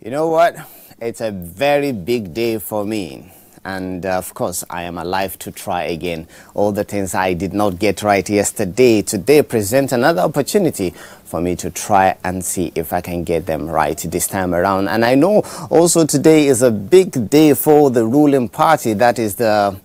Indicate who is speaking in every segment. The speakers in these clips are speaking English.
Speaker 1: You know what? It's a very big day for me. And of course, I am alive to try again. All the things I did not get right yesterday, today present another opportunity for me to try and see if I can get them right this time around. And I know also today is a big day for the ruling party, that is the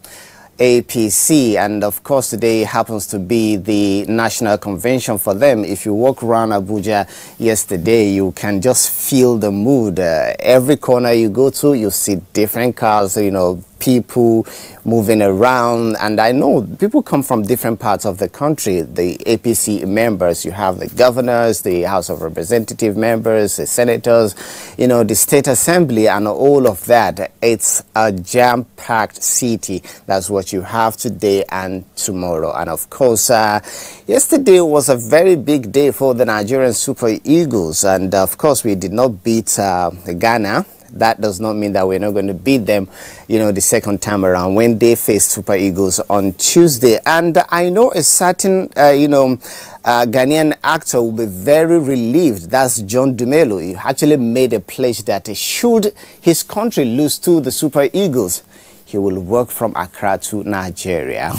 Speaker 1: APC, and of course today happens to be the national convention for them. If you walk around Abuja yesterday, you can just feel the mood. Every corner you go to, you see different cars, you know, people moving around, and I know people come from different parts of the country. The APC members, you have the governors, the House of Representative members, the senators, you know, the state assembly and all of that. It's a jam-packed city. That's what you have today and tomorrow. And of course, yesterday was a very big day for the Nigerian Super Eagles, and of course we did not beat Ghana. That does not mean that we're not going to beat them, you know, the second time around when they face Super Eagles on Tuesday. And I know a certain, Ghanaian actor will be very relieved. That's John Dumelo. He actually made a pledge that should his country lose to the Super Eagles, he will work from Accra to Nigeria.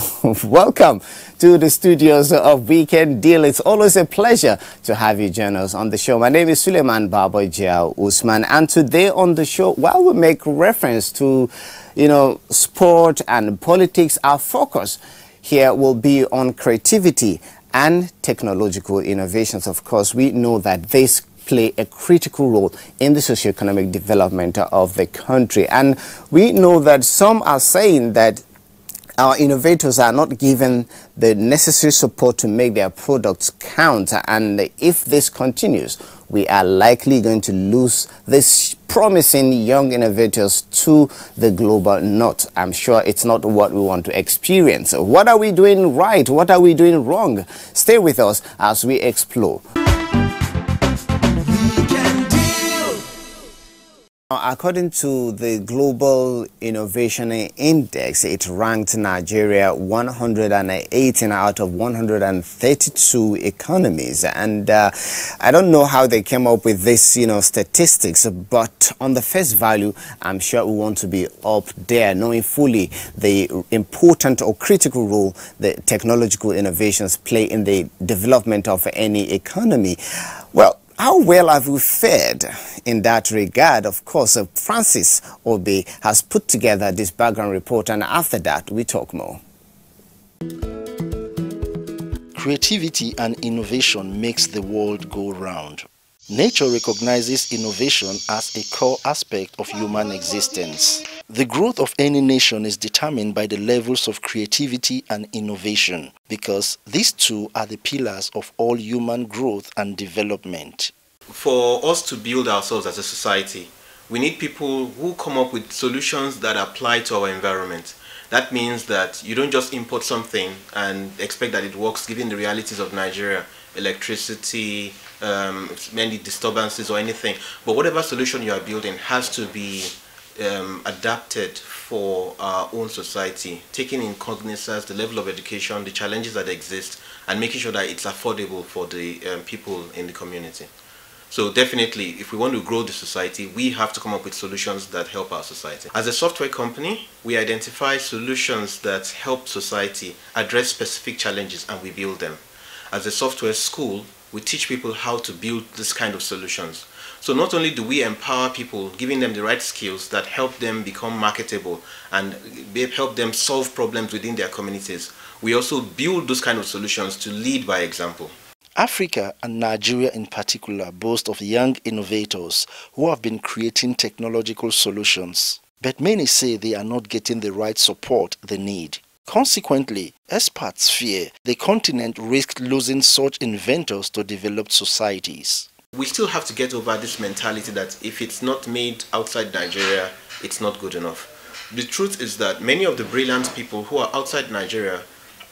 Speaker 1: Welcome to the studios of Weekend Deal. It's always a pleasure to have you join us on the show. My name is Suleiman Babaja Usman, and today on the show, while we make reference to, you know, sport and politics, our focus here will be on creativity and technological innovations. Of course, we know that this play a critical role in the socio-economic development of the country. And we know that some are saying that our innovators are not given the necessary support to make their products count. And if this continues, we are likely going to lose this promising young innovators to the global north. I'm sure it's not what we want to experience. What are we doing right? What are we doing wrong? Stay with us as we explore. According to the Global Innovation Index, it ranked Nigeria 118 out of 132 economies. And I don't know how they came up with this, you know, statistics, but on the face value, I'm sure we want to be up there, knowing fully the important or critical role that technological innovations play in the development of any economy. Well, how well have we fared in that regard? Of course, Francis Obi has put together this background report, and after that, we talk more.
Speaker 2: Creativity and innovation makes the world go round. Nature recognizes innovation as a core aspect of human existence. The growth of any nation is determined by the levels of creativity and innovation, because these two are the pillars of all human growth and development.
Speaker 3: For us to build ourselves as a society, we need people who come up with solutions that apply to our environment. That means that you don't just import something and expect that it works given the realities of Nigeria, electricity, many disturbances or anything. But whatever solution you are building has to be adapted for our own society, taking in cognizance the level of education, the challenges that exist, and making sure that it's affordable for the people in the community. So definitely, if we want to grow the society, we have to come up with solutions that help our society. As a software company, we identify solutions that help society address specific challenges and we build them. As a software school, we teach people how to build this kind of solutions. So not only do we empower people, giving them the right skills that help them become marketable and help them solve problems within their communities, we also build those kind of solutions to lead by example.
Speaker 2: Africa, and Nigeria in particular, boast of young innovators who have been creating technological solutions. But many say they are not getting the right support they need. Consequently, experts fear the continent risks losing such inventors to developed societies.
Speaker 3: We still have to get over this mentality that if it's not made outside Nigeria, it's not good enough. The truth is that many of the brilliant people who are outside Nigeria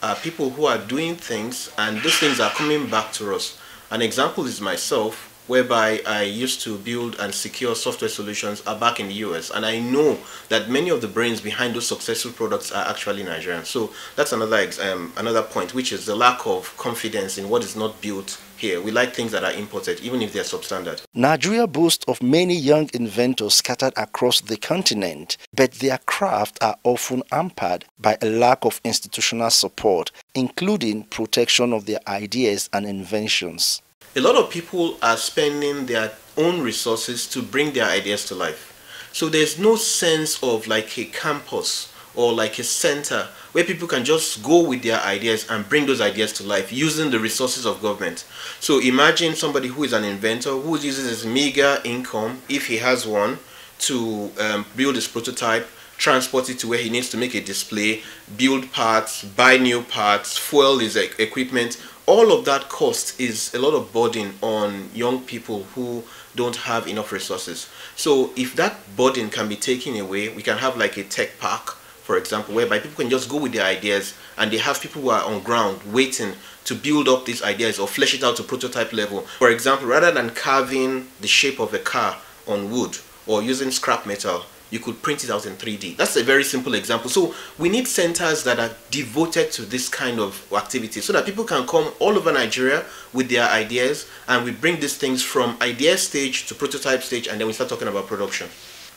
Speaker 3: are people who are doing things, and those things are coming back to us. An example is myself, whereby I used to build and secure software solutions back in the US, and I know that many of the brains behind those successful products are actually Nigerian. So that's another point, which is the lack of confidence in what is not built here. We like things that are imported, even if they're substandard.
Speaker 2: Nigeria boasts of many young inventors scattered across the continent, but their craft are often hampered by a lack of institutional support, including protection of their ideas and inventions.
Speaker 3: A lot of people are spending their own resources to bring their ideas to life. So there's no sense of like a campus or like a center where people can just go with their ideas and bring those ideas to life using the resources of government. So imagine somebody who is an inventor who uses his meager income, if he has one, to build his prototype, transport it to where he needs to make a display, build parts, buy new parts, fuel his equipment. All of that cost is a lot of burden on young people who don't have enough resources. So if that burden can be taken away, we can have like a tech park, for example, whereby people can just go with their ideas and they have people who are on ground waiting to build up these ideas or flesh it out to prototype level. For example, rather than carving the shape of a car on wood or using scrap metal, you could print it out in 3D. That's a very simple example. So we need centers that are devoted to this kind of activity so that people can come all over Nigeria with their ideas, and we bring these things from idea stage to prototype stage, and then we start talking about production.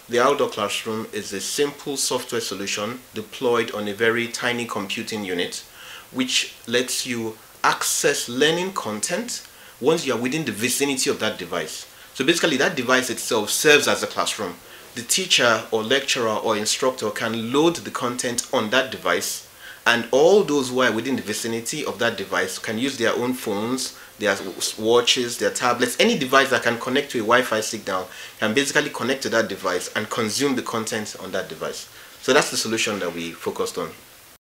Speaker 3: The Outdoor Classroom is a simple software solution deployed on a very tiny computing unit, which lets you access learning content once you are within the vicinity of that device. So basically that device itself serves as a classroom. The teacher or lecturer or instructor can load the content on that device, and all those who are within the vicinity of that device can use their own phones, their watches, their tablets, any device that can connect to a Wi-Fi signal can basically connect to that device and consume the content on that device. So that's the solution that we focused on.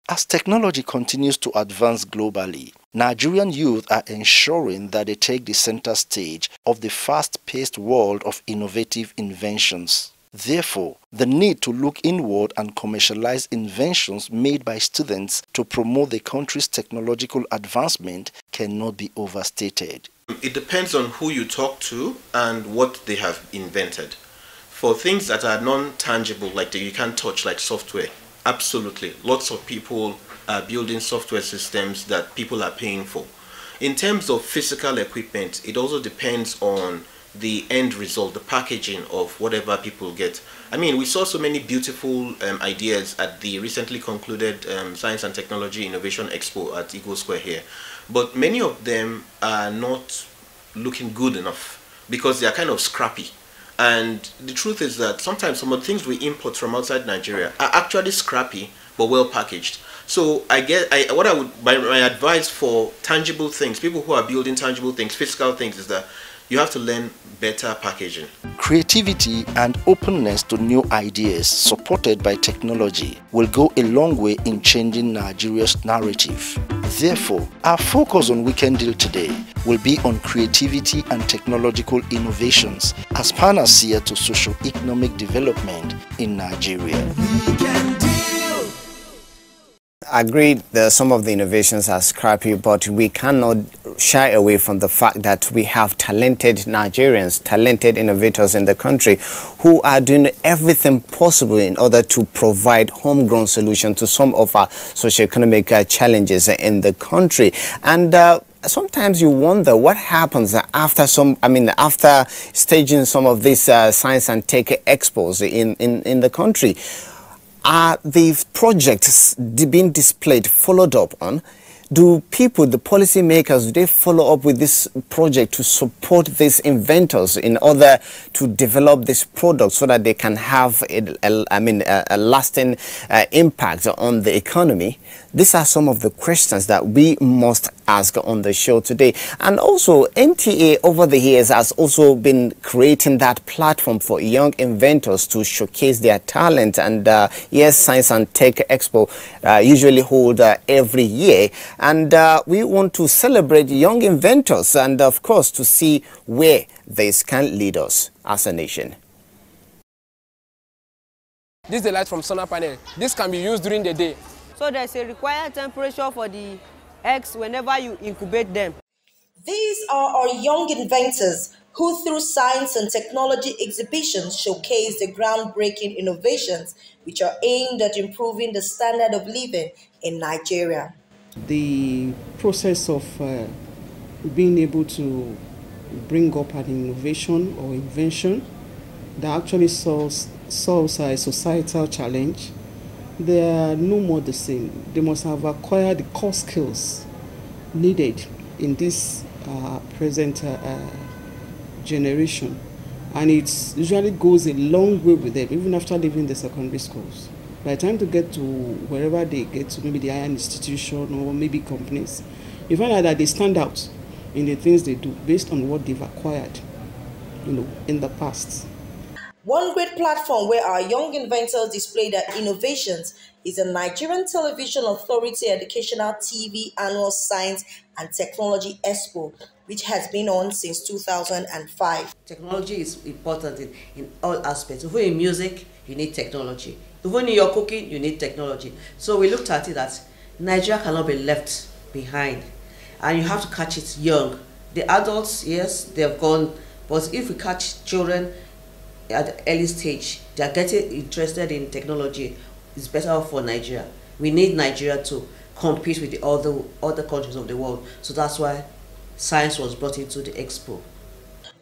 Speaker 2: As technology continues to advance globally, Nigerian youth are ensuring that they take the center stage of the fast-paced world of innovative inventions. Therefore, the need to look inward and commercialize inventions made by students to promote the country's technological advancement cannot be overstated.
Speaker 3: It depends on who you talk to and what they have invented. For things that are non-tangible, like you can't touch, like software, absolutely. Lots of people are building software systems that people are paying for. In terms of physical equipment, it also depends on the end result, the packaging of whatever people get. I mean, we saw so many beautiful ideas at the recently concluded Science and Technology Innovation Expo at Eagle Square here, but many of them are not looking good enough because they are kind of scrappy. And the truth is that sometimes some of the things we import from outside Nigeria are actually scrappy but well packaged. So my advice for tangible things, people who are building tangible things, physical things, is that you have to learn better packaging.
Speaker 2: Creativity and openness to new ideas supported by technology will go a long way in changing Nigeria's narrative. Therefore, our focus on Weekend Deal today will be on creativity and technological innovations as panacea to socio-economic development in Nigeria.
Speaker 1: Agreed that some of the innovations are scrappy, but we cannot shy away from the fact that we have talented Nigerians, talented innovators in the country who are doing everything possible in order to provide homegrown solutions to some of our socioeconomic challenges in the country. And sometimes you wonder what happens after after staging some of these science and tech expos in the country. Are the projects being displayed followed up on? Do people, the policymakers, do they follow up with this project to support these inventors in order to develop this product so that they can have a lasting impact on the economy? These are some of the questions that we must ask on the show today. And also, NTA over the years has also been creating that platform for young inventors to showcase their talent. And yes, Science and Tech Expo usually hold every year. And we want to celebrate young inventors and, of course, to see where this can lead us as a nation.
Speaker 4: This is the light from solar panel. This can be used during the day.
Speaker 5: So there's a required temperature for the eggs whenever you incubate them.
Speaker 6: These are our young inventors who through science and technology exhibitions showcase the groundbreaking innovations which are aimed at improving the standard of living in Nigeria.
Speaker 7: The process of being able to bring up an innovation or invention that actually solves a societal challenge, they are no more the same. They must have acquired the core skills needed in this present generation. And it usually goes a long way with them, even after leaving the secondary schools. By the time to get to wherever they get to, maybe the higher institution or maybe companies, you find out that they stand out in the things they do based on what they've acquired, in the past.
Speaker 6: One great platform where our young inventors display their innovations is the Nigerian Television Authority Educational TV Annual Science and Technology Expo, which has been on since 2005.
Speaker 8: Technology is important in all aspects. Even in music, you need technology. Even in your cooking, you need technology. So we looked at it that Nigeria cannot be left behind, and you have to catch it young. The adults, yes, they've gone, but if we catch children at the early stage, they are getting interested in technology, it's better for Nigeria. We need Nigeria to compete with the other countries of the world. So that's why science was brought into the expo.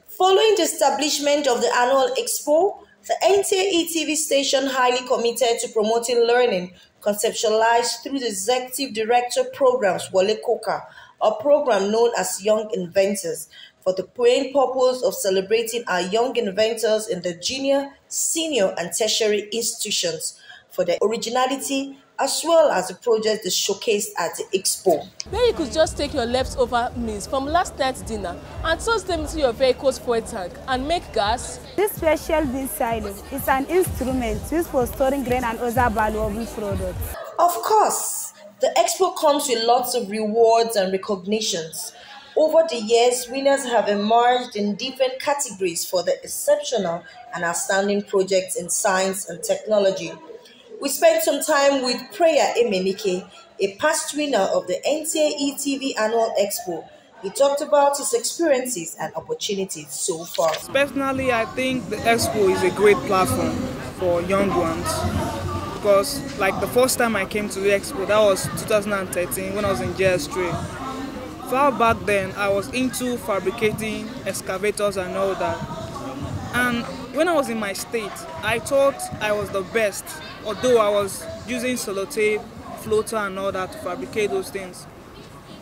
Speaker 6: Following the establishment of the annual expo, the NTA TV station, highly committed to promoting learning, conceptualized through the Executive Director Programs Wale Koka, a program known as Young Inventors, for the main purpose of celebrating our young inventors in the junior, senior, and tertiary institutions for their originality, as well as the projects they showcased at the expo.
Speaker 9: Where you could just take your leftover meals from last night's dinner and toss them into your vehicle's fuel tank and make gas.
Speaker 10: This special bean silo is an instrument used for storing grain and other valuable products.
Speaker 6: Of course, the expo comes with lots of rewards and recognitions. Over the years, winners have emerged in different categories for their exceptional and outstanding projects in science and technology. We spent some time with Prayer Emenike, a past winner of the NTA TV Annual Expo. He talked about his experiences and opportunities so far.
Speaker 11: Personally, I think the expo is a great platform for young ones, because like the first time I came to the expo, that was 2013 when I was in JS3. Far back then, I was into fabricating excavators and all that. And when I was in my state, I thought I was the best, although I was using sellotape, floater and all that to fabricate those things.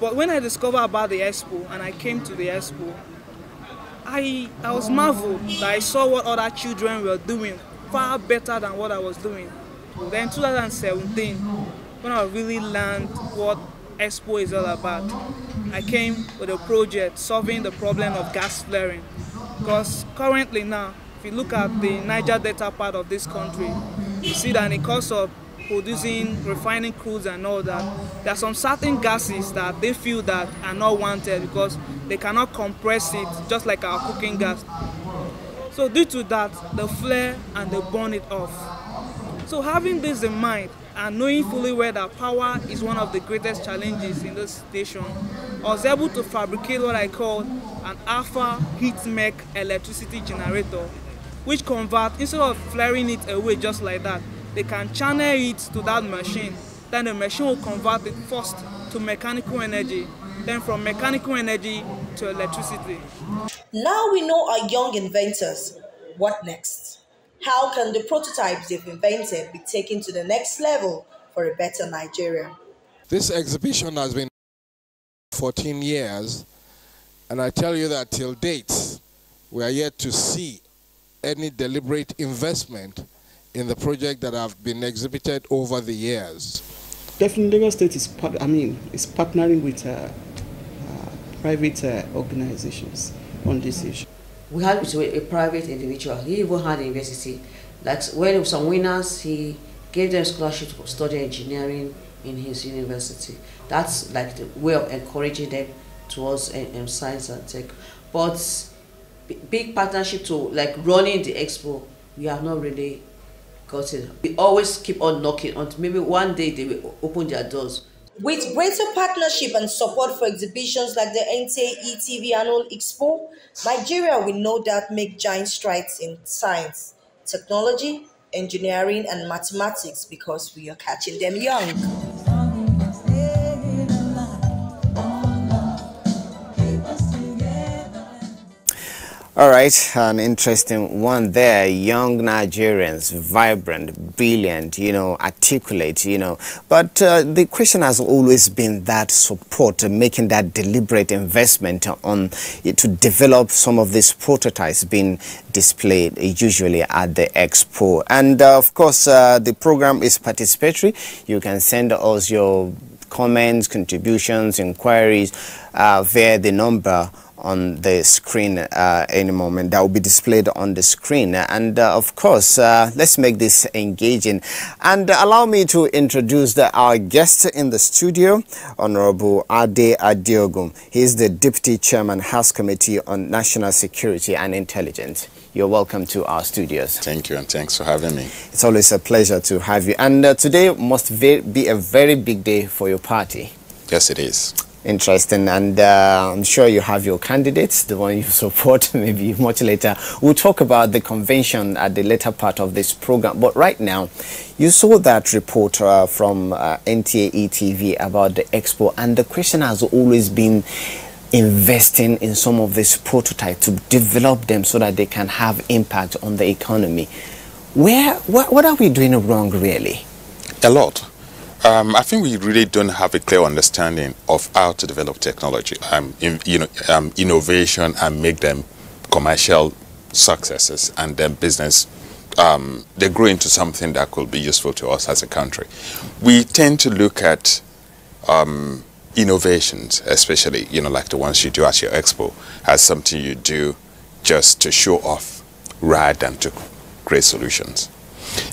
Speaker 11: But when I discovered about the expo and I came to the expo, I was marveled that I saw what other children were doing far better than what I was doing. Then 2017, when I really learned what expo is all about, I came with a project solving the problem of gas flaring. Because currently now, if you look at the Niger Delta part of this country, you see that in the course of producing, refining crudes and all that, there are some certain gases that they feel that are not wanted because they cannot compress it just like our cooking gas. So due to that, they flare and they burn it off. So having this in mind, and knowing fully well that power is one of the greatest challenges in this station, I was able to fabricate what I call an alpha heat mech electricity generator, which converts, instead of flaring it away just like that, they can channel it to that machine. Then the machine will convert it first to mechanical energy, then from mechanical energy to electricity.
Speaker 6: Now we know our young inventors. What next? How can the prototypes they've invented be taken to the next level for a better Nigeria?
Speaker 12: This exhibition has been 14 years, and I tell you that till date, we are yet to see any deliberate investment in the project that have been exhibited over the years.
Speaker 7: Definitely, Lagos State is partnering with private organizations on this issue.
Speaker 8: We had with a private individual. He even had a university. Like when some winners, he gave them scholarship to study engineering in his university. That's like the way of encouraging them towards science and tech. But big partnership to like running the expo, we have not really got it. We always keep on knocking until maybe one day they will open their doors.
Speaker 6: With greater partnership and support for exhibitions like the NTA ETV Annual Expo, Nigeria will no doubt make giant strides in science, technology, engineering, and mathematics because we are catching them young.
Speaker 1: All right, an interesting one there. Young Nigerians, vibrant, brilliant, articulate, But the question has always been that support, making that deliberate investment on to develop some of these prototypes being displayed usually at the expo. And of course, the program is participatory. You can send us your comments, contributions, inquiries via the number on the screen any moment that will be displayed on the screen. And of course, let's make this engaging. And allow me to introduce our guest in the studio, Honorable Ade Adiogun. He is the Deputy Chairman, House Committee on National Security and Intelligence. You're welcome to our studios.
Speaker 13: Thank you, and thanks for having me.
Speaker 1: It's always a pleasure to have you. And today must be a very big day for your party.
Speaker 13: Yes, it is.
Speaker 1: Interesting, and I'm sure you have your candidates, the one you support, maybe much later. We'll talk about the convention at the later part of this program. But right now, you saw that report from NTA ETV about the expo, and the question has always been investing in some of these prototypes to develop them so that they can have impact on the economy. What are we doing wrong, really?
Speaker 13: A lot. I think we really don't have a clear understanding of how to develop technology, innovation, and make them commercial successes, and then business. They grow into something that could be useful to us as a country. We tend to look at innovations, especially like the ones you do at your expo, as something you do just to show off rather than to create solutions.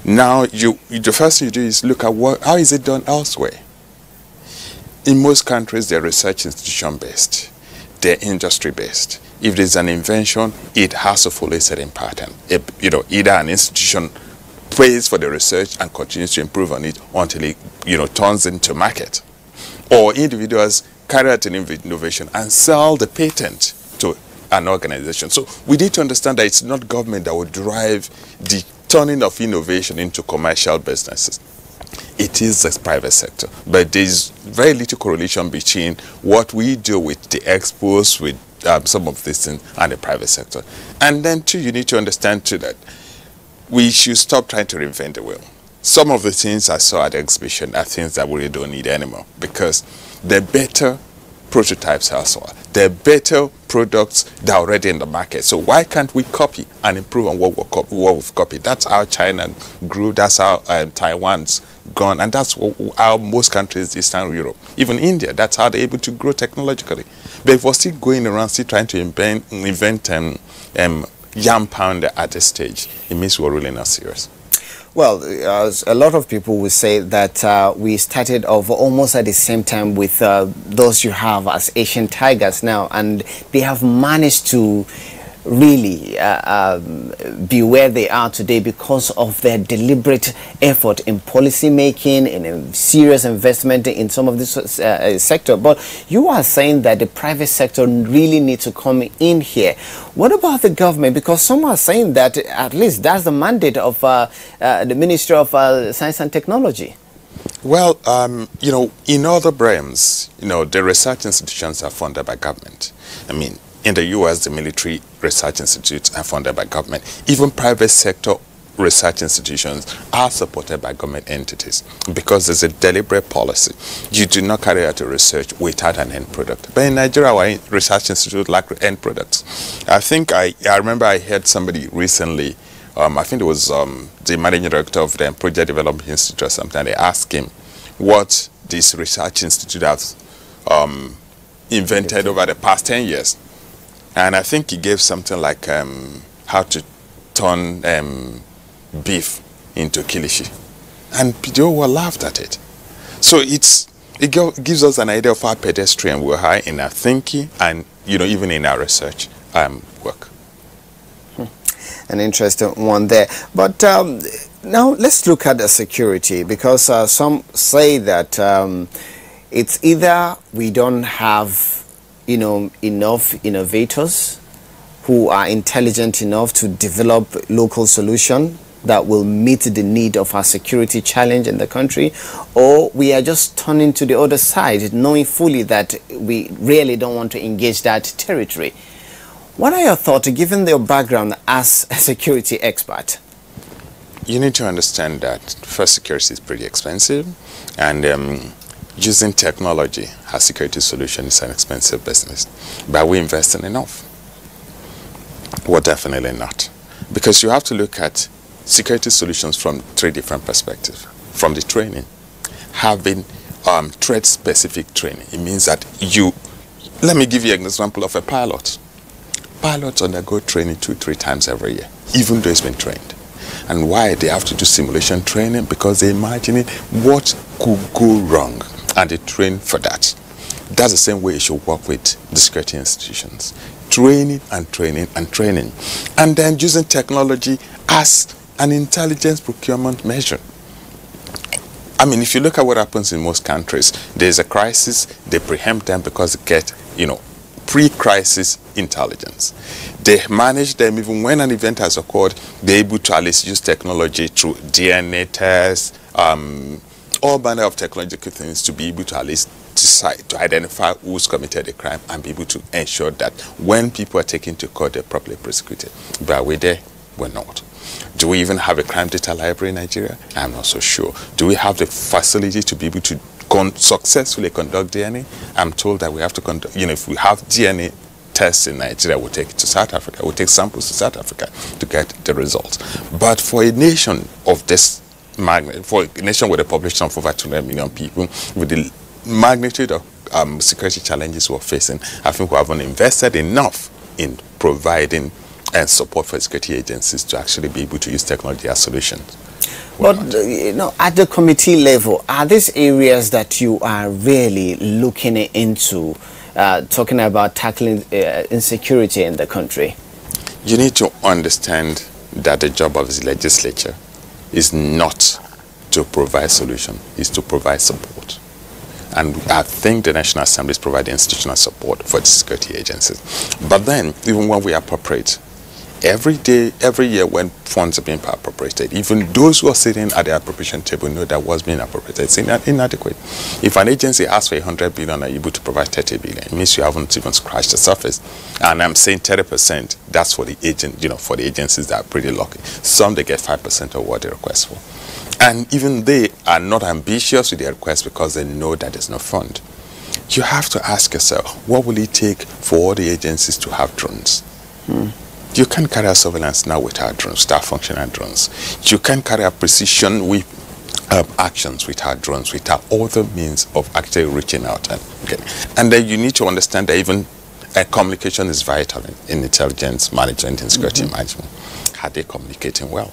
Speaker 13: Now, the first thing you do is look at how is it done elsewhere. In most countries, they're research institution-based. They're industry-based. If there's an invention, it has to follow a certain pattern. Either an institution pays for the research and continues to improve on it until it, turns into market. Or individuals carry out an innovation and sell the patent to an organization. So we need to understand that it's not government that will drive the turning of innovation into commercial businesses. It is the private sector, but there's very little correlation between what we do with the expos, with some of these things, and the private sector. And then too, you need to understand too that we should stop trying to reinvent the wheel. Some of the things I saw at the exhibition are things that we really don't need anymore, because they're better prototypes elsewhere. They're better products that are already in the market. So why can't we copy and improve on what we've copied? That's how China grew. That's how Taiwan's gone. And that's how most countries, Eastern Europe, even India, that's how they're able to grow technologically. But if we're still going around, still trying to invent yam pounder at this stage, it means we're really not serious.
Speaker 1: Well, a lot of people will say that we started off almost at the same time with those you have as Asian Tigers now, and they have managed to really be where they are today because of their deliberate effort in policy making, in a serious investment in some of this sector. But you are saying that the private sector really needs to come in here. What about the government? Because some are saying that at least that's the mandate of the Ministry of Science and Technology.
Speaker 13: Well, in other realms, the research institutions are funded by government. I mean, in the U.S., the military research institutes are funded by government. Even private sector research institutions are supported by government entities because there's a deliberate policy. You do not carry out a research without an end product. But in Nigeria, our research institutes lack end products. I remember I heard somebody recently, I think it was the managing director of the Project Development Institute or something, they asked him what this research institute has invented over the past 10 years. And I think he gave something like how to turn beef into kilishi. And people were laughed at it. So it gives us an idea of how pedestrian we are in our thinking and, even in our research work.
Speaker 1: An interesting one there. But now let's look at the security, because some say that it's either we don't have enough innovators who are intelligent enough to develop local solutions that will meet the need of our security challenge in the country, or we are just turning to the other side, knowing fully that we really don't want to engage that territory. What are your thoughts, given your background as a security expert?
Speaker 13: You need to understand that first, security is pretty expensive, and using technology as security solution is an expensive business. But we invest in enough? Well, definitely not. Because you have to look at security solutions from 3 different perspectives. From the training, having threat-specific training. It means that let me give you an example of a pilot. Pilots undergo training 2-3 times every year, even though it's been trained. And why they have to do simulation training? Because they're imagining what could go wrong, and they train for that. That's the same way you should work with the security institutions. Training and training and training. And then using technology as an intelligence procurement measure. I mean, if you look at what happens in most countries, there's a crisis, they preempt them because they get, pre-crisis intelligence. They manage them even when an event has occurred. They're able to at least use technology through DNA tests, all manner of technological things to be able to at least decide to identify who's committed a crime and be able to ensure that when people are taken to court, they're properly prosecuted. But are we there? We're not. Do we even have a crime data library in Nigeria? I'm not so sure. Do we have the facility to be able to successfully conduct DNA? I'm told that we have to conduct, if we have DNA tests in Nigeria, we'll take it to South Africa. We'll take samples to South Africa to get the results. But for a nation of this magnitude, for a nation with a population of over 200 million people, with the magnitude of security challenges we're facing, I think we haven't invested enough in providing and support for security agencies to actually be able to use technology as solutions.
Speaker 1: But at the committee level, are these areas that you are really looking into, talking about tackling insecurity in the country?
Speaker 13: You need to understand that the job of the legislature is not to provide solution, is to provide support. And I think the National Assembly is providing institutional support for the security agencies. But then, even when we appropriate, every year when funds are being appropriated, even those who are sitting at the appropriation table know that what's being appropriated is inadequate. If an agency asks for 100 billion and are able to provide 30 billion, it means you haven't even scratched the surface. And I'm saying 30%, that's for the for the agencies that are pretty lucky. Some, they get 5% of what they request for. And even they are not ambitious with their request because they know that there's no fund. You have to ask yourself, what will it take for all the agencies to have drones? You can't carry out surveillance now without drones, without functional drones. You can't carry out precision with actions without drones, without other means of actually reaching out. And then you need to understand that even communication is vital in intelligence management and security management. Are they communicating well?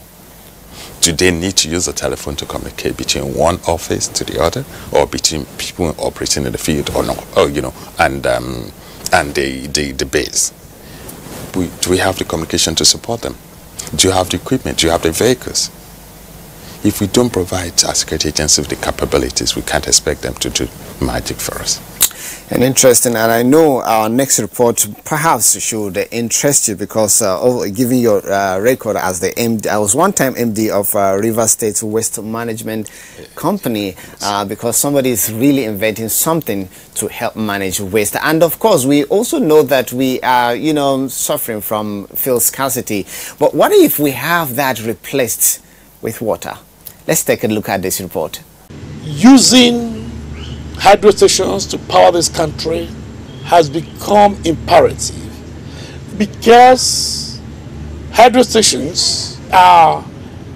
Speaker 13: Do they need to use a telephone to communicate between one office to the other, or between people operating in the field, or not? And the base? Do we have the communication to support them? Do you have the equipment? Do you have the vehicles? If we don't provide our security agencies with the capabilities, we can't expect them to do magic for us.
Speaker 1: And interesting, and I know our next report perhaps should interest you because given your record as the MD, I was one time MD of River State Waste Management Company, because somebody is really inventing something to help manage waste. And of course, we also know that we are, suffering from fuel scarcity. But what if we have that replaced with water? Let's take a look at this report.
Speaker 14: Using hydro stations to power this country has become imperative because hydro stations are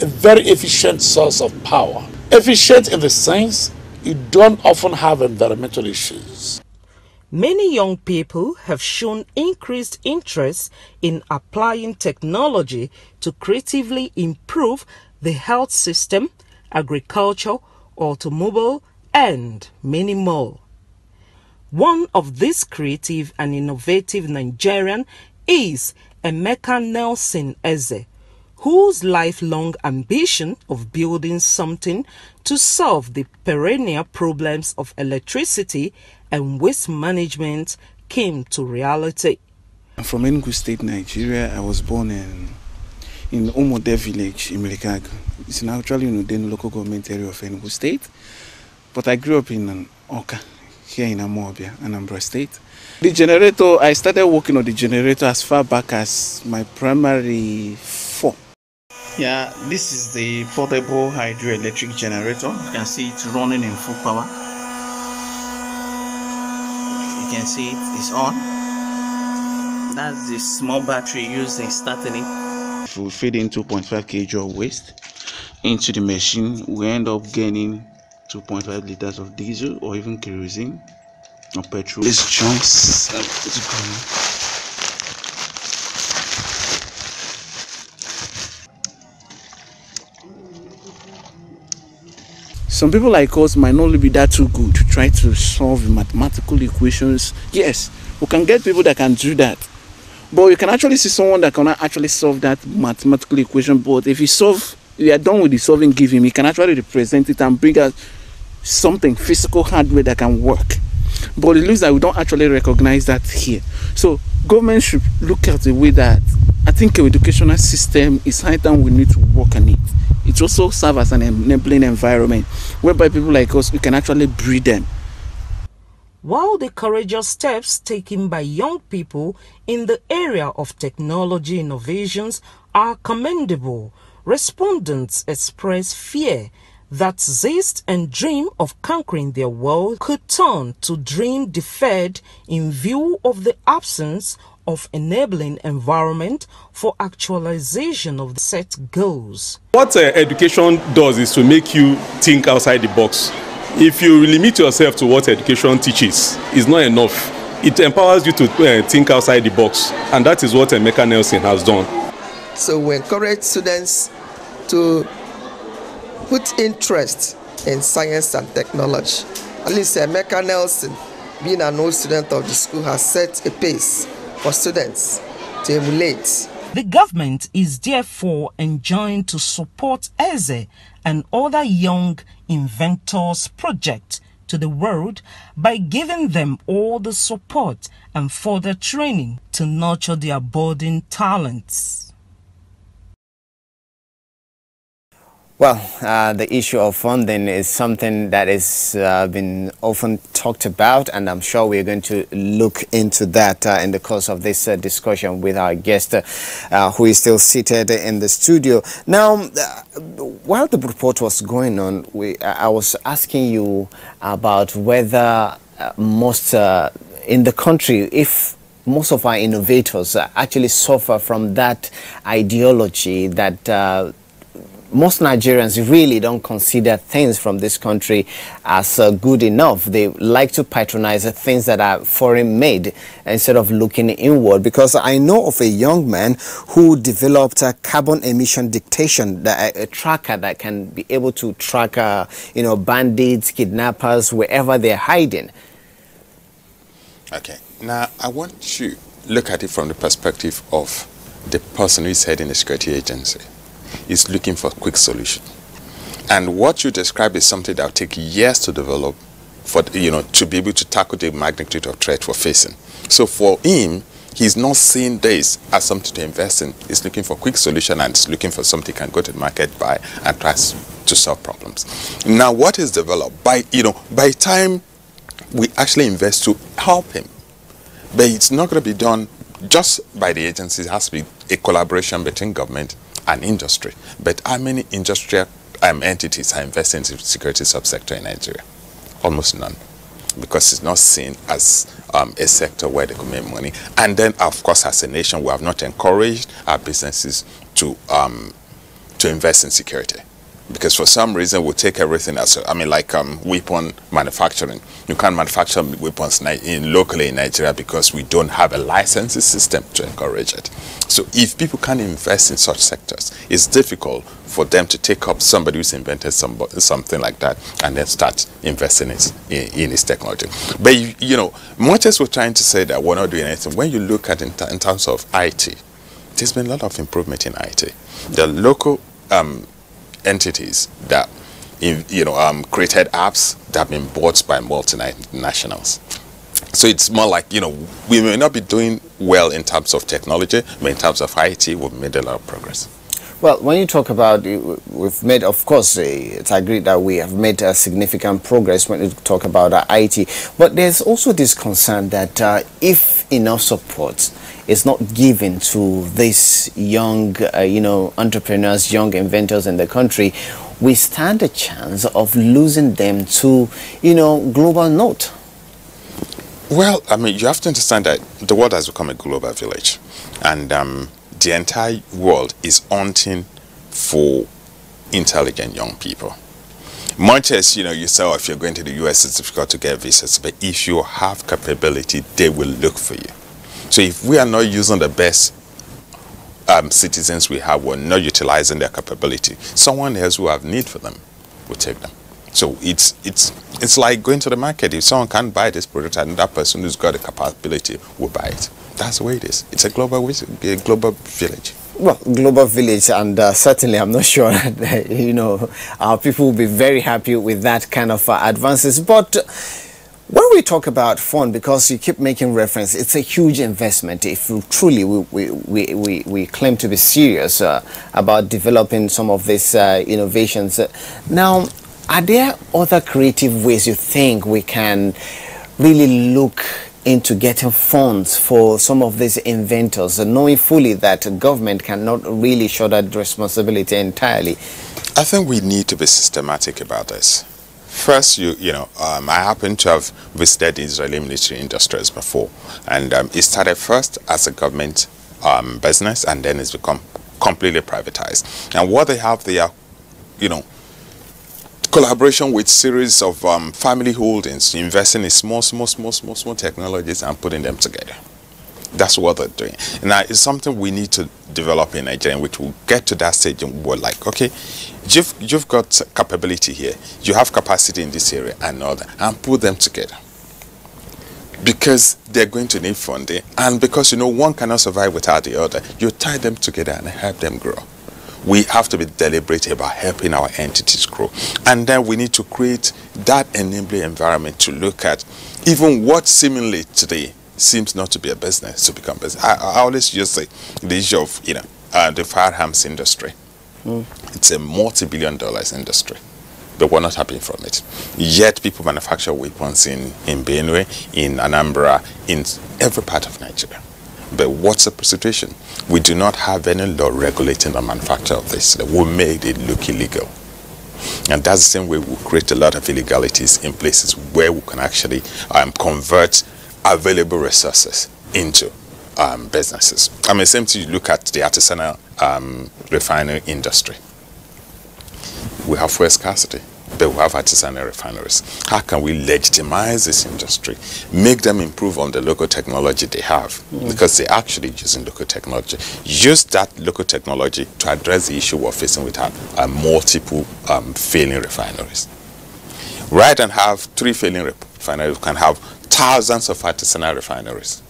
Speaker 14: a very efficient source of power. Efficient in the sense you don't often have environmental issues.
Speaker 15: Many young people have shown increased interest in applying technology to creatively improve the health system, agriculture, automobile, and many more. One of these creative and innovative Nigerian is Emeka Nelson Eze, whose lifelong ambition of building something to solve the perennial problems of electricity and waste management came to reality.
Speaker 16: I'm from Enugu State, Nigeria. I was born in Omode village in Merikagu. It's actually in the local government area of Enugu State. But I grew up in Oka, here in Amobia, Anambra State. The generator, I started working on the generator as far back as my primary 4. Yeah, this is the portable hydroelectric generator. You can see it's running in full power. You can see it is on. That's the small battery used in starting it. If we feed in 2.5 kg of waste into the machine, we end up gaining 2.5 liters of diesel or even kerosene or petrol. These joints are some people like us might not be that too good to try to solve mathematical equations. Yes, we can get people that can do that. But you can actually see someone that cannot actually solve that mathematical equation. But if you are done with the solving, give him, he can actually represent it and bring out something, physical hardware that can work. But it looks like we don't actually recognize that here. So government should look at the way that I think our educational system is high time we need to work on it. It also serves as an enabling environment whereby people like us, we can actually breed them.
Speaker 15: While the courageous steps taken by young people in the area of technology innovations are commendable, respondents express fear that zest and dream of conquering their world could turn to dream deferred in view of the absence of enabling environment for actualization of the set goals.
Speaker 17: What education does is to make you think outside the box. If you limit yourself to what education teaches, it's not enough. It empowers you to think outside the box, and that is what Emeka Nelson has done.
Speaker 18: So we encourage students to put interest in science and technology. At least Emeka Nelson, being an old student of the school, has set a pace for students to emulate.
Speaker 15: The government is therefore enjoined to support Eze and other young inventors' projects to the world by giving them all the support and further training to nurture their budding talents.
Speaker 1: Well, the issue of funding is something that has been often talked about, and I'm sure we're going to look into that in the course of this discussion with our guest, who is still seated in the studio. Now, while the report was going on, I was asking you about whether most in the country, if most of our innovators actually suffer from that ideology that most Nigerians really don't consider things from this country as good enough. They like to patronize things that are foreign made instead of looking inward. Because I know of a young man who developed a carbon emission dictation, a tracker that can be able to track, bandits, kidnappers, wherever they're hiding.
Speaker 13: Okay, now I want to look at it from the perspective of the person who is heading the security agency. Is looking for a quick solution, and what you describe is something that will take years to develop for to be able to tackle the magnitude of threat we're facing. So for him, he's not seeing this as something to invest in. He's looking for a quick solution, and he's looking for something he can go to the market, buy, and try to solve problems. Now, what is developed by the time we actually invest to help him, but it's not going to be done just by the agencies. It has to be a collaboration between government and industry. But how many industrial entities are investing in the security subsector in Nigeria? Almost none, because it's not seen as a sector where they can make money. And then, of course, as a nation, we have not encouraged our businesses to invest in security. Because for some reason we'll take everything as, I mean, like weapon manufacturing. You can't manufacture weapons locally in Nigeria because we don't have a licensing system to encourage it. So if people can't invest in such sectors, it's difficult for them to take up somebody who's invented something like that and then start investing in its technology. But you know, much as we're trying to say that we're not doing anything, when you look at in terms of IT, there's been a lot of improvement in IT. The local entities that created apps that have been bought by multinationals. So it's more like, you know, we may not be doing well in terms of technology, but in terms of IT, we've made a lot of progress.
Speaker 1: Well, when you talk about, we've made, of course, it's agreed that we have made significant progress when you talk about IT. But there's also this concern that if enough support is not given to these young, entrepreneurs, young inventors in the country, we stand a chance of losing them to, global north.
Speaker 13: Well, I mean, you have to understand that the world has become a global village, and the entire world is hunting for intelligent young people. Much as, you say, if you're going to the US, it's difficult to get visas, but if you have capability, they will look for you. So if we are not using the best citizens we have, we're not utilizing their capability, someone else who have need for them will take them. So it's like going to the market. If someone can't buy this product, and that person who's got the capability will buy it. That's the way it is. It's a global village.
Speaker 1: Well, global village, and certainly I'm not sure that, our people will be very happy with that kind of advances. But when we talk about fund, because you keep making reference, it's a huge investment. If truly we claim to be serious about developing some of these innovations. Now, are there other creative ways you think we can really look into getting funds for some of these inventors, knowing fully that government cannot really shoulder the responsibility entirely?
Speaker 13: I think we need to be systematic about this. First, I happen to have visited the Israeli military industries before, and it started first as a government business, and then it's become completely privatized. And what they have there, collaboration with series of family holdings, investing in small technologies and putting them together. That's what they're doing. Now, it's something we need to develop in Nigeria, which will get to that stage and we're like, okay, you've got capability here, you have capacity in this area and all that, and put them together. Because they're going to need funding, and because, one cannot survive without the other, you tie them together and help them grow. We have to be deliberate about helping our entities grow. And then we need to create that enabling environment to look at even what seemingly today seems not to be a business to become business. I always use the issue of, the firearms industry. It's a multi-billion-dollar industry, but we're not happy from it. Yet people manufacture weapons in Benue, in Anambra, in every part of Nigeria. But what's the situation? We do not have any law regulating the manufacture of this. We made it look illegal. And that's the same way we create a lot of illegalities in places where we can actually convert available resources into businesses. I mean, same thing, you look at the artisanal refinery industry. We have fuel scarcity, but we have artisanal refineries. How can we legitimize this industry, make them improve on the local technology they have, because they're actually using local technology. Use that local technology to address the issue we're facing with multiple failing refineries. Rather than have 3 failing refineries, we can have thousands of artisanal refineries,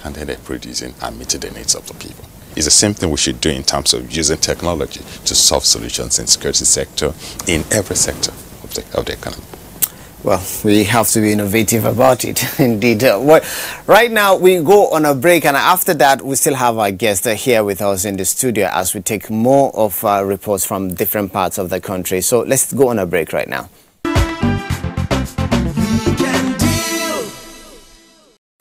Speaker 13: and then they're producing and meeting the needs of the people. It's the same thing we should do in terms of using technology to solve solutions in the security sector, in every sector of the economy.
Speaker 1: Well, we have to be innovative about it, indeed. Right now, we go on a break, and after that, we still have our guest here with us in the studio as we take more of reports from different parts of the country. So let's go on a break right now.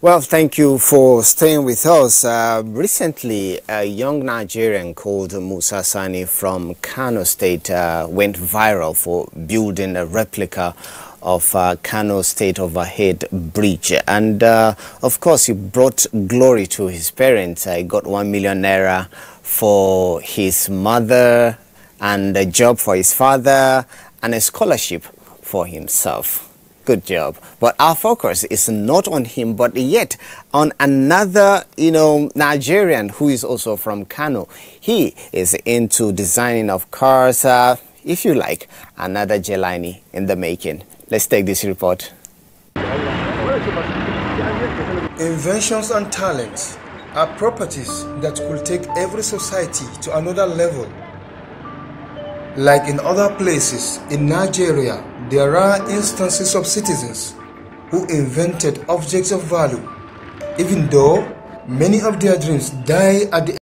Speaker 1: Well, thank you for staying with us. Recently, a young Nigerian called Musa Sani from Kano State went viral for building a replica of Kano State Overhead Bridge. And of course, he brought glory to his parents. He got 1 million naira for his mother, and a job for his father and a scholarship for himself. Good job. But our focus is not on him, but yet on another, Nigerian who is also from Kano. He is into designing of cars, if you like, another Jelani in the making. Let's take this report.
Speaker 19: Inventions and talents are properties that could take every society to another level. Like in other places in Nigeria, there are instances of citizens who invented objects of value, even though many of their dreams die at the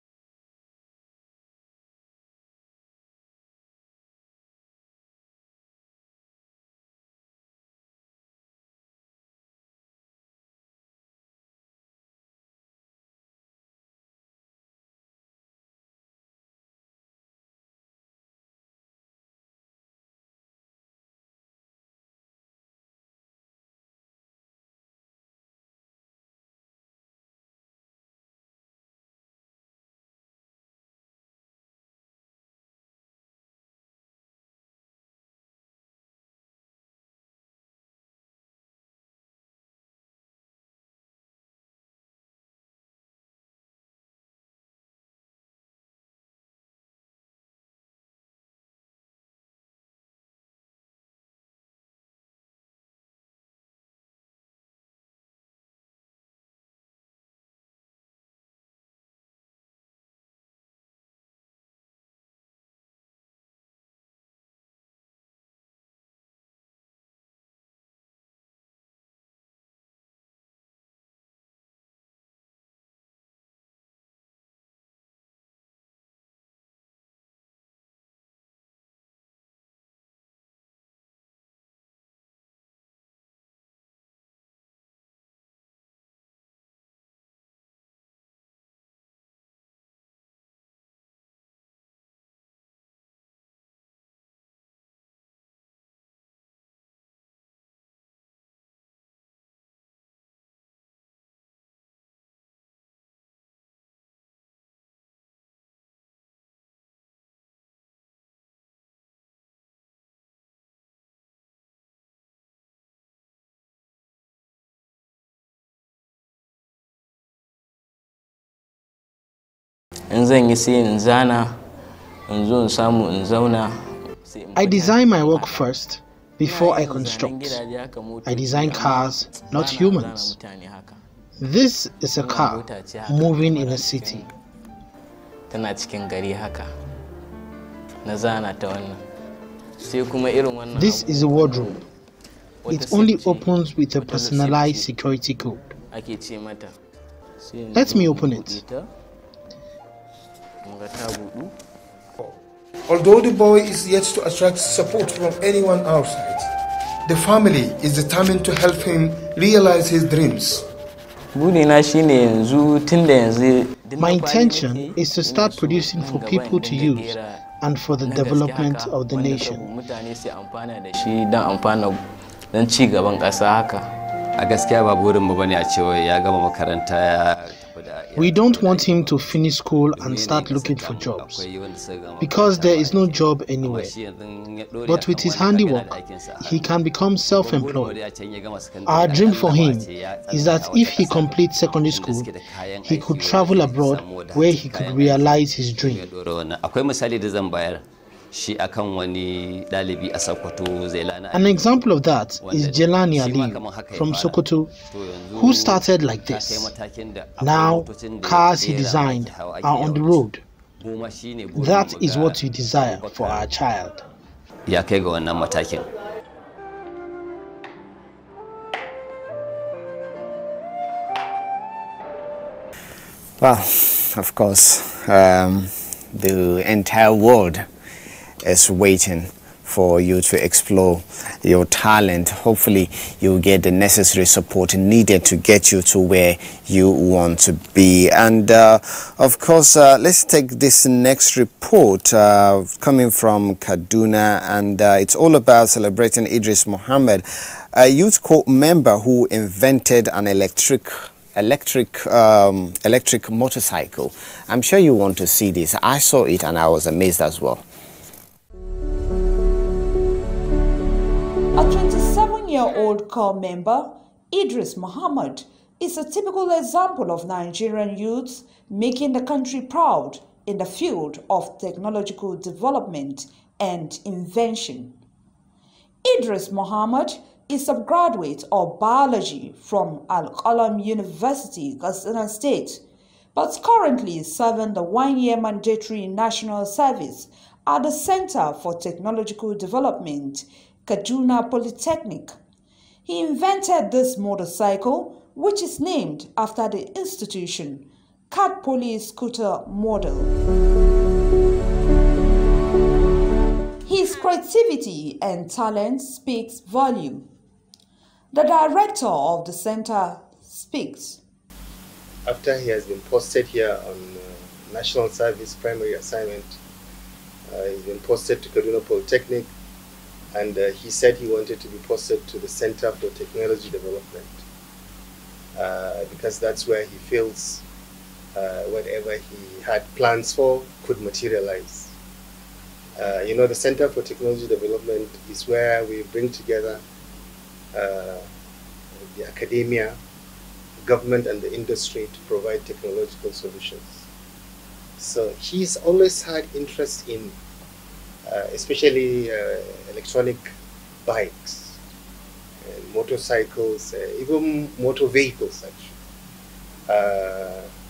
Speaker 20: I design my work first before I construct. I design cars, not humans. This is a car moving in a city. This is a wardrobe. It only opens with a personalized security code. Let me open it.
Speaker 19: Although the boy is yet to attract support from anyone outside, the family is determined to help him realize his dreams.
Speaker 20: My intention is to start producing for people to use and for the development of the nation. We don't want him to finish school and start looking for jobs, because there is no job anywhere. But with his handiwork, he can become self-employed. Our dream for him is that if he completes secondary school, he could travel abroad where he could realize his dream. An example of that is Jelani Aliyu from Sokoto, who started like this. Now, cars he designed are on the road. That is what we desire for our child.
Speaker 1: Well, of course, the entire world is waiting for you to explore your talent. Hopefully you'll get the necessary support needed to get you to where you want to be. And of course, let's take this next report coming from Kaduna, and it's all about celebrating Idris Mohammed, a youth corps member who invented an electric motorcycle. I'm sure you want to see this. I saw it and I was amazed as well.
Speaker 21: A 27-year-old corps member, Idris Muhammad, is a typical example of Nigerian youths making the country proud in the field of technological development and invention. Idris Muhammad is a graduate of biology from Al-Qalam University, Katsina State, but currently serving the one-year mandatory national service at the Center for Technological Development, Kaduna Polytechnic. He invented this motorcycle, which is named after the institution, Cat Poly Scooter Model. His creativity and talent speaks volume. The director of the center speaks.
Speaker 22: After he has been posted here on National Service Primary Assignment, he's been posted to Kaduna Polytechnic, and he said he wanted to be posted to the Center for Technology Development because that's where he feels whatever he had plans for could materialize. You know, the Center for Technology Development is where we bring together the academia, government and the industry to provide technological solutions. So he's always had interest in especially electronic bikes, and motorcycles, even motor vehicles actually.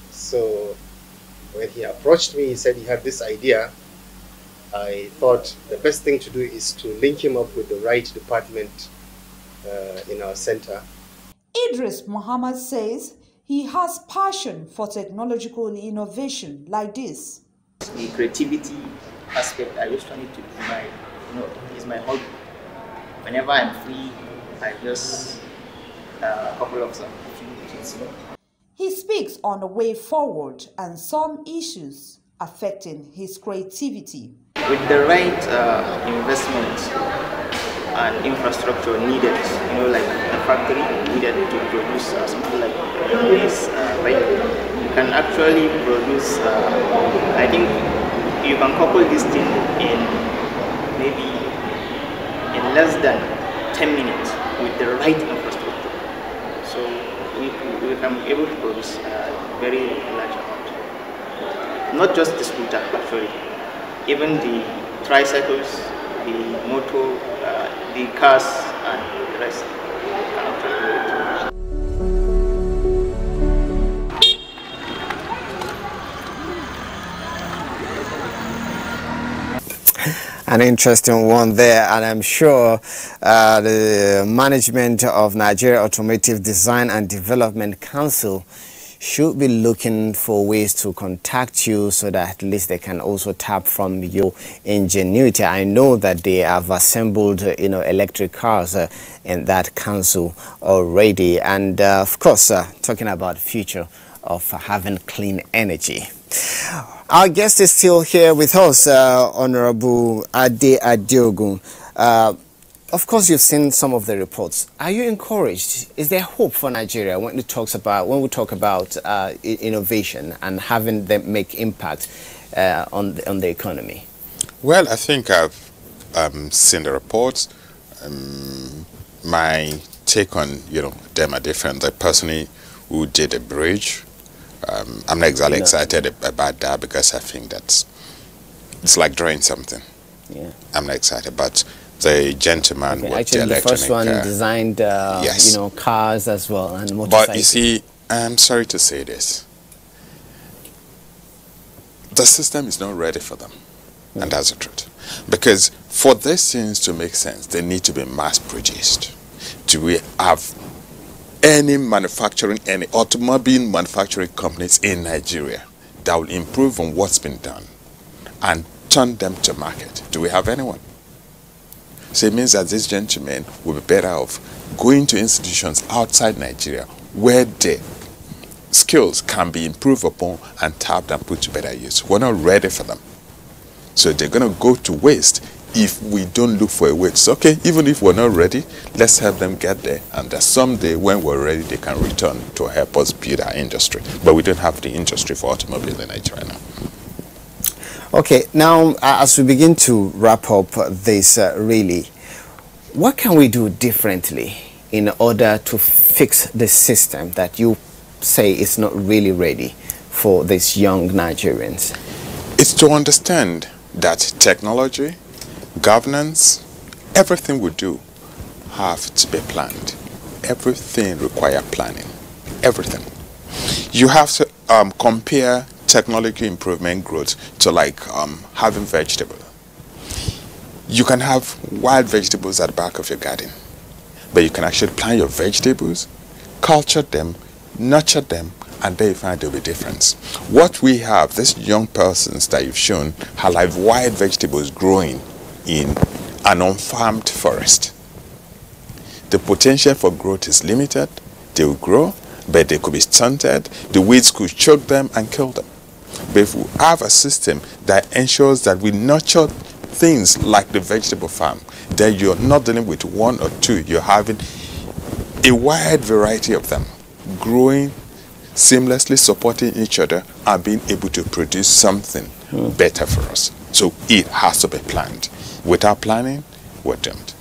Speaker 22: So when he approached me, he said he had this idea. I thought the best thing to do is to link him up with the right department in our center.
Speaker 21: Idris Muhammad says he has passion for technological innovation like this.
Speaker 23: The creativity aspect, I just want it to be my, is my hobby. Whenever I'm free, I just a couple of some opportunities.
Speaker 21: He speaks on the way forward and some issues affecting his creativity.
Speaker 23: With the right investment and infrastructure needed, like a factory needed to produce something like this, you can actually produce, I think you can couple this thing in maybe in less than 10 minutes with the right infrastructure. So we can be able to produce a very large amount. Not just the scooter, actually. Even the tricycles, the motor, the cars, and the rest can actually do it.
Speaker 1: An interesting one there, and I'm sure the management of Nigeria Automotive Design and Development Council should be looking for ways to contact you so that at least they can also tap from your ingenuity. I know that they have assembled, electric cars in that council already, and of course, talking about the future of having clean energy. Our guest is still here with us, Honorable Ade Adeogun. Of course, you've seen some of the reports. Are you encouraged? Is there hope for Nigeria when we talk about innovation and having them make impact on the economy?
Speaker 13: Well, I think I've seen the reports. My take on them are different. The person who did the bridge, I'm not exactly excited about that because I think it's like drawing something.
Speaker 1: Yeah.
Speaker 13: I'm not excited, but the gentleman with
Speaker 1: actually
Speaker 13: the
Speaker 1: first one designed
Speaker 13: yes.
Speaker 1: cars as well and motorcycles.
Speaker 13: But you see, I'm sorry to say this, the system is not ready for them. And that's the truth, because for these things to make sense, they need to be mass produced. Do we have any automobile manufacturing companies in Nigeria that will improve on what's been done and turn them to market? Do we have anyone? So it means that these gentlemen will be better off going to institutions outside Nigeria where the skills can be improved upon and tapped and put to better use. We're not ready for them. So they're going to go to waste if we don't look for a way. It's okay, even if we're not ready, let's help them get there. And that someday when we're ready, they can return to help us build our industry. But we don't have the industry for automobile in Nigeria now.
Speaker 1: Okay, now as we begin to wrap up this really, what can we do differently in order to fix the system that you say is not really ready for these young Nigerians?
Speaker 13: It's to understand that technology, governance, everything we do have to be planned. Everything requires planning. Everything. You have to compare technology improvement growth to like having vegetables. You can have wild vegetables at the back of your garden, but you can actually plant your vegetables, culture them, nurture them, and then you find there'll be difference. What we have, these young persons that you've shown, are like wild vegetables growing in an unfarmed forest. The potential for growth is limited. They will grow, but they could be stunted. The weeds could choke them and kill them. But if we have a system that ensures that we nurture things like the vegetable farm, then you're not dealing with one or two. You're having a wide variety of them growing seamlessly, supporting each other, and being able to produce something better for us. So it has to be planned. Without planning, we're doomed.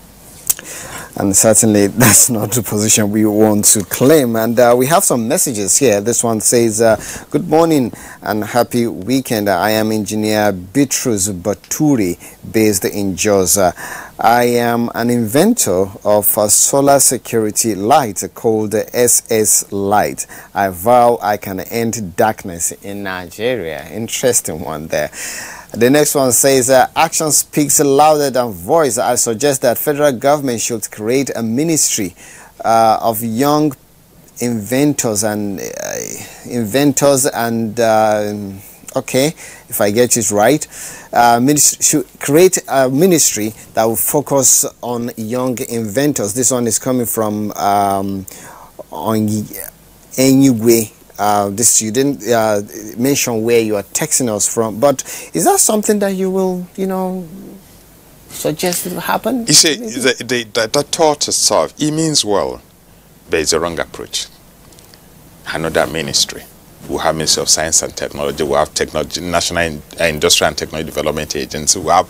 Speaker 1: And certainly that's not the position we want to claim. And we have some messages here. This one says, good morning and happy weekend. I am engineer Bitrus Baturi, based in Jos. I am an inventor of a solar security light called SS Light. I vow I can end darkness in Nigeria. Interesting one there. The next one says, action speaks louder than voice. I suggest that federal government should create a ministry of young inventors and okay, if I get it right, should create a ministry that will focus on young inventors. This one is coming from Enyugwe. This you didn't mention where you are texting us from, but is that something that you will, suggest will happen?
Speaker 13: You see, the thought itself, it means well, but it's a wrong approach. Another ministry. We have Ministry of Science and Technology, we have Technology, National Industrial and Technology Development Agency, we have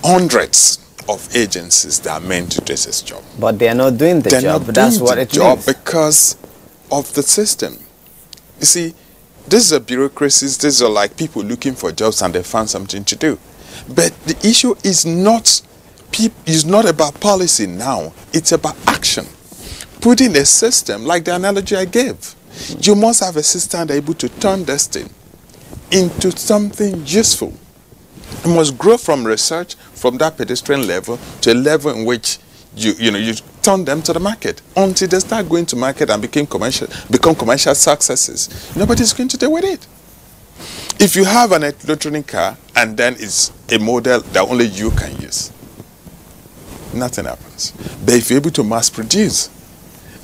Speaker 13: hundreds of agencies that are meant to do this job.
Speaker 1: But they are not doing the job. That's what it means.
Speaker 13: Because of the system. You see, these are bureaucracies, these are like people looking for jobs and they found something to do. But the issue is not about policy now, it's about action. Putting a system, like the analogy I gave. You must have a system that is able to turn this thing into something useful. It must grow from research, from that pedestrian level, to a level in which you turn them to the market until they start going to market and become commercial successes. Nobody's going to deal with it. If you have an electronic car and then it's a model that only you can use, nothing happens. But if you're able to mass produce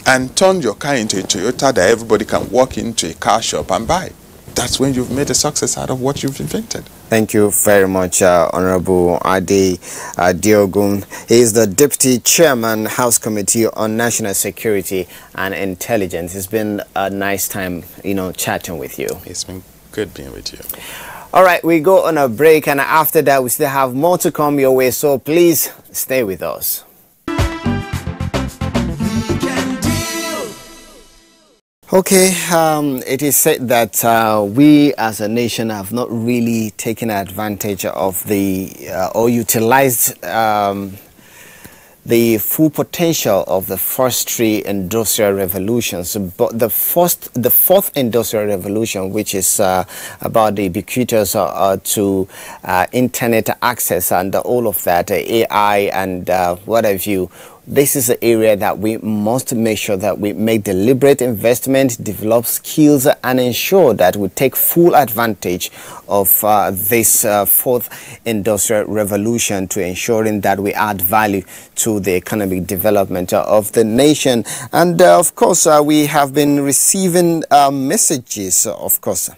Speaker 13: and turn your car into a Toyota that everybody can walk into a car shop and buy, that's when you've made a success out of what you've invented.
Speaker 1: Thank you very much, Honorable Ade Diogun. He is the Deputy Chairman, House Committee on National Security and Intelligence. It's been a nice time, chatting with you.
Speaker 13: It's been good being with you.
Speaker 1: All right, we go on a break, and after that, we still have more to come your way, so please stay with us. Okay, it is said that we as a nation have not really taken advantage of or utilized the full potential of the first three industrial revolutions. But the fourth industrial revolution, which is about the ubiquitous to internet access and all of that, AI and what have you, this is an area that we must make sure that we make deliberate investment, develop skills, and ensure that we take full advantage of this fourth industrial revolution to ensuring that we add value to the economic development of the nation. And of course, we have been receiving messages, of course.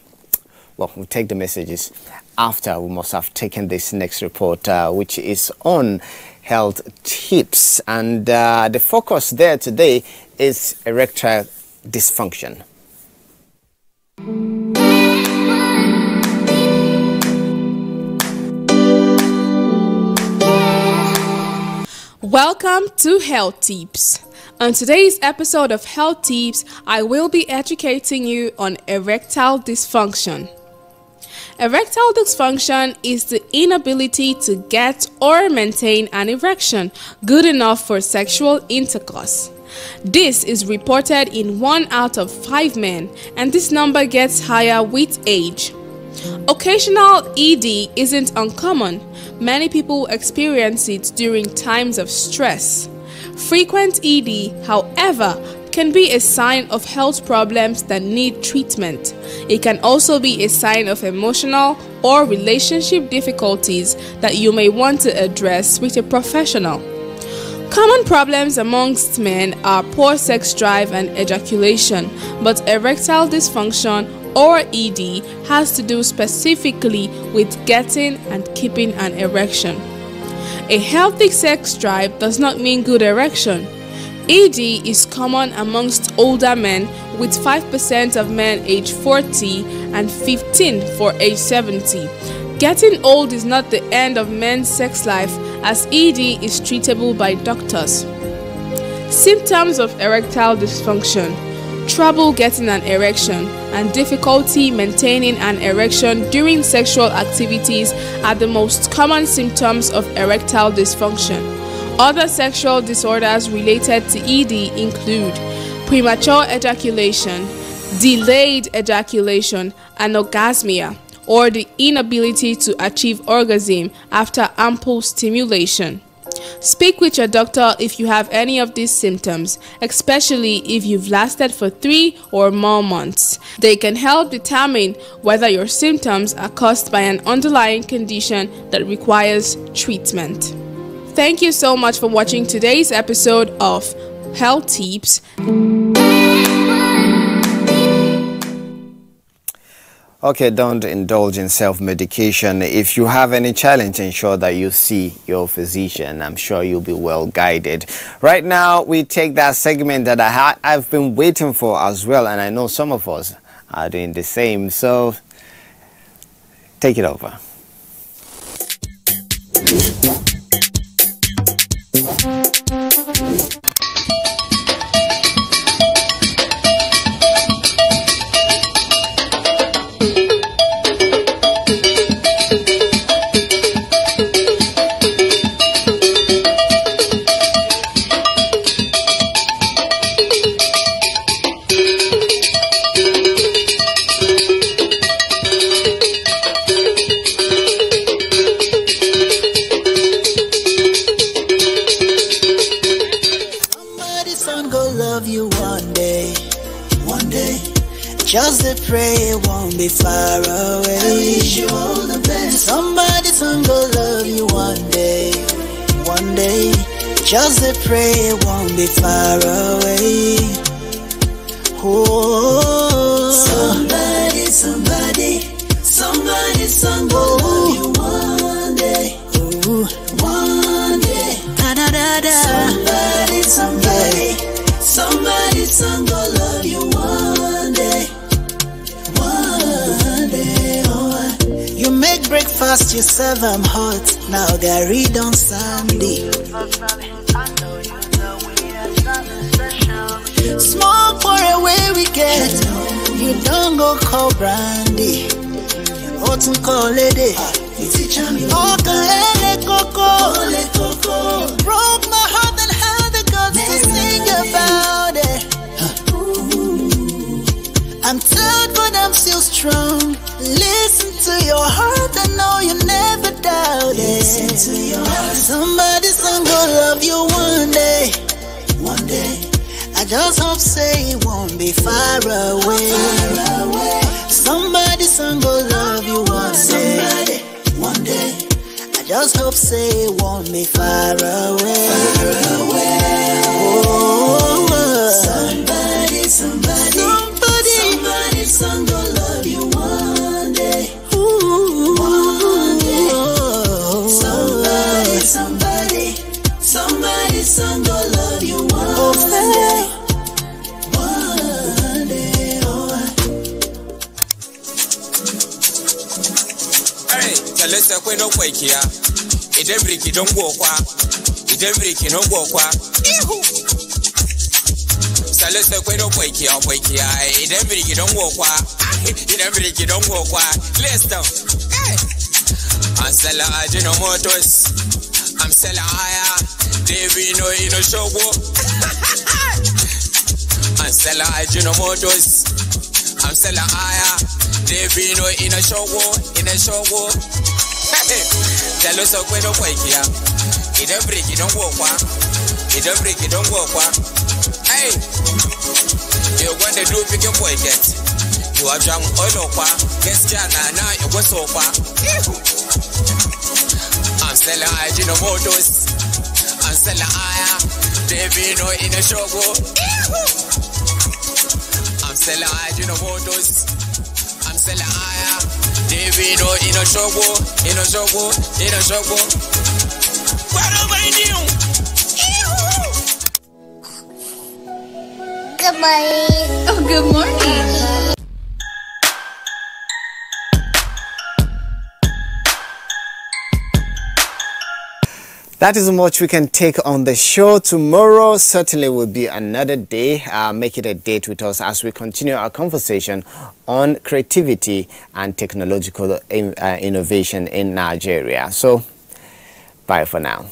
Speaker 1: Well, we'll take the messages after we must have taken this next report, which is on health tips, and the focus there today is erectile dysfunction.
Speaker 2: Welcome to Health Tips. On today's episode of Health Tips, I will be educating you on erectile dysfunction. Erectile dysfunction is the inability to get or maintain an erection good enough for sexual intercourse. This is reported in 1 out of 5 men, and this number gets higher with age. Occasional ED isn't uncommon. Many people experience it during times of stress. Frequent ED, however, can be a sign of health problems that need treatment. It can also be a sign of emotional or relationship difficulties that you may want to address with a professional. Common problems amongst men are poor sex drive and ejaculation, but erectile dysfunction or ED has to do specifically with getting and keeping an erection. A healthy sex drive does not mean good erection. ED is common amongst older men, with 5% of men age 40 and 15% for age 70. Getting old is not the end of men's sex life, as ED is treatable by doctors. Symptoms of erectile dysfunction: trouble getting an erection and difficulty maintaining an erection during sexual activities are the most common symptoms of erectile dysfunction. Other sexual disorders related to ED include premature ejaculation, delayed ejaculation, anorgasmia, or the inability to achieve orgasm after ample stimulation. Speak with your doctor if you have any of these symptoms, especially if you've lasted for 3 or more months. They can help determine whether your symptoms are caused by an underlying condition that requires treatment. Thank you so much for watching today's episode of Health Tips.
Speaker 1: Okay, don't indulge in self-medication. If you have any challenge, ensure that you see your physician. I'm sure you'll be well guided. Right now, we take that segment that I've been waiting for as well, and I know some of us are doing the same. So, take it over.
Speaker 3: Just to pray it won't be far away. I wish you all the best. Somebody's gonna love you one day. One day. Just to pray it won't be far away. Oh, somebody's gonna love you one day. Ooh. One day. Da da da da. Somebody's gonna love you one day. You make breakfast, you serve them hot. Now Gary don't Sunday. Smoke for away we get. You don't go call brandy. Or to call it. Oh, Coco. Broke my heart and had the guts to sing about it. I'm tired, but I'm still strong. Listen to your heart, I know you never doubt it. Listen to your heart. Somebody's gonna love you one day. One day. I just hope say it won't be far away. Somebody's gonna love you one day. One day. I just hope say it won't be far away. Oh, somebody's gonna love you one day. Ooh, one day. Somebody's gonna love you one day. One day. Hey, let's take no quake here.
Speaker 4: Idembriki don't go kwa. Idembriki don't go kwa. Salute kweno kweki ya kweki ya. Idembriki don't go kwa. Idembriki don't go kwa. Listen. I'm selling Ajinomotos. I'm selling higher. They no in a show. I'm selling Ajinomotos. I'm selling higher. They no in a show. In a show. Tell us where the way here. It don't break, it don't walk. It don't break, it don't walk. Hey, you want to do pick your boy get. You are jam oil over. Guess Jana, now you go so far. I'm selling Ajinomotos. I'm selling higher. They no in a show. I'm selling Ajinomotos. I'm selling higher. They no in a show. In a show. In a show. What am I doing?
Speaker 5: Good morning. Oh, good morning.
Speaker 1: That is much we can take on the show. Tomorrow certainly will be another day. Make it a date with us as we continue our conversation on creativity and technological innovation in Nigeria. So, bye for now.